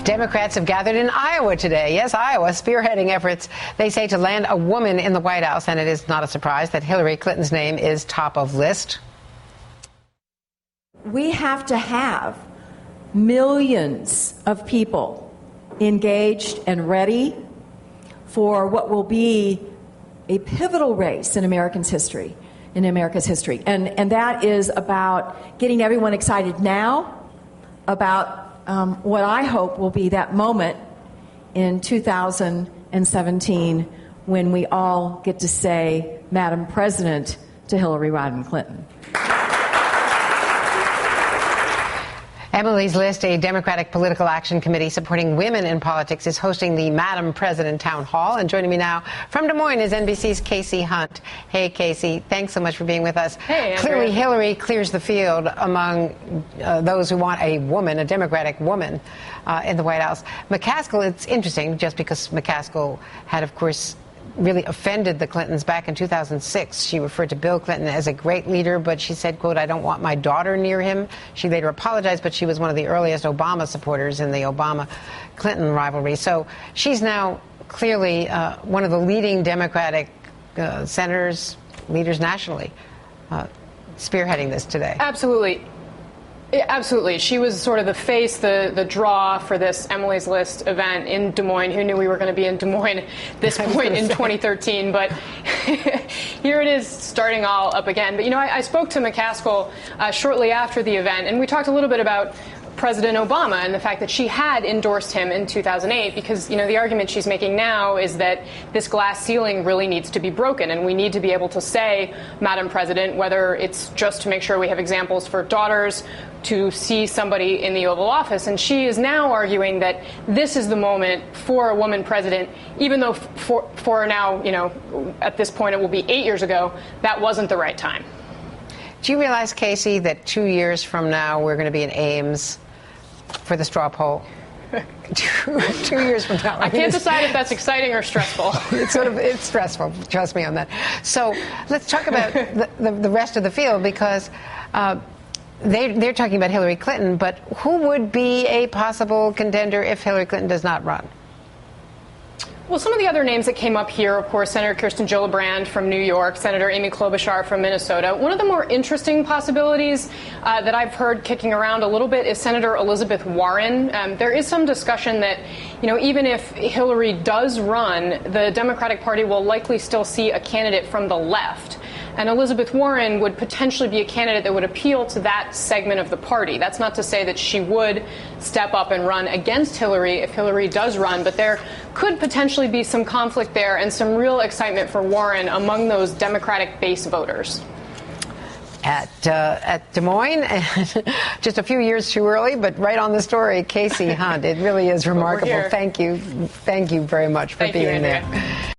Democrats have gathered in Iowa today. Yes, Iowa, spearheading efforts, they say, to land a woman in the White House. And it is not a surprise that Hillary Clinton's name is top of list. We have to have millions of people engaged and ready for what will be a pivotal race in America's history. And that is about getting everyone excited now about what I hope will be that moment in 2017 when we all get to say, Madam President, to Hillary Rodham Clinton. Emily's List, a Democratic political action committee supporting women in politics, is hosting the Madam President Town Hall. And joining me now from Des Moines is NBC's Kasie Hunt. Hey, Kasie, thanks so much for being with us. Hey, Andrea. Clearly, Hillary clears the field among those who want a woman, a Democratic woman, in the White House. McCaskill, it's interesting, just because McCaskill had, of course, really offended the Clintons back in 2006. She referred to Bill Clinton as a great leader, but she said, quote, "I don't want my daughter near him." She later apologized, but she was one of the earliest Obama supporters in the Obama-Clinton rivalry. So she's now clearly one of the leading Democratic senators, leaders nationally, spearheading this today. Absolutely. Absolutely. She was sort of the face, the draw for this Emily's List event in Des Moines. Who knew we were going to be in Des Moines at this point in 2013? But here it is starting all up again. But, you know, I spoke to McCaskill shortly after the event, and we talked a little bit about President Obama and the fact that she had endorsed him in 2008, because, you know, the argument she's making now is that this glass ceiling really needs to be broken, and we need to be able to say, Madam President, whether it's just to make sure we have examples for daughters to see somebody in the Oval Office. And she is now arguing that this is the moment for a woman president, even though for now, you know, at this point it will be 8 years ago, that wasn't the right time. Do you realize, Kasie, that 2 years from now we're going to be in Ames for the straw poll? 2 years from now. I can't decide if that's exciting or stressful. It's stressful. Trust me on that. So let's talk about the rest of the field, because they're talking about Hillary Clinton, but who would be a possible contender if Hillary Clinton does not run? Well, some of the other names that came up here, of course, Senator Kirsten Gillibrand from New York, Senator Amy Klobuchar from Minnesota. One of the more interesting possibilities that I've heard kicking around a little bit is Senator Elizabeth Warren. There is some discussion that, you know, even if Hillary does run, the Democratic Party will likely still see a candidate from the left. And Elizabeth Warren would potentially be a candidate that would appeal to that segment of the party. That's not to say that she would step up and run against Hillary if Hillary does run, but there could potentially be some conflict there and some real excitement for Warren among those Democratic base voters. At Des Moines, just a few years too early, but right on the story, Kasie Hunt. It really is remarkable. Thank you very much for being there.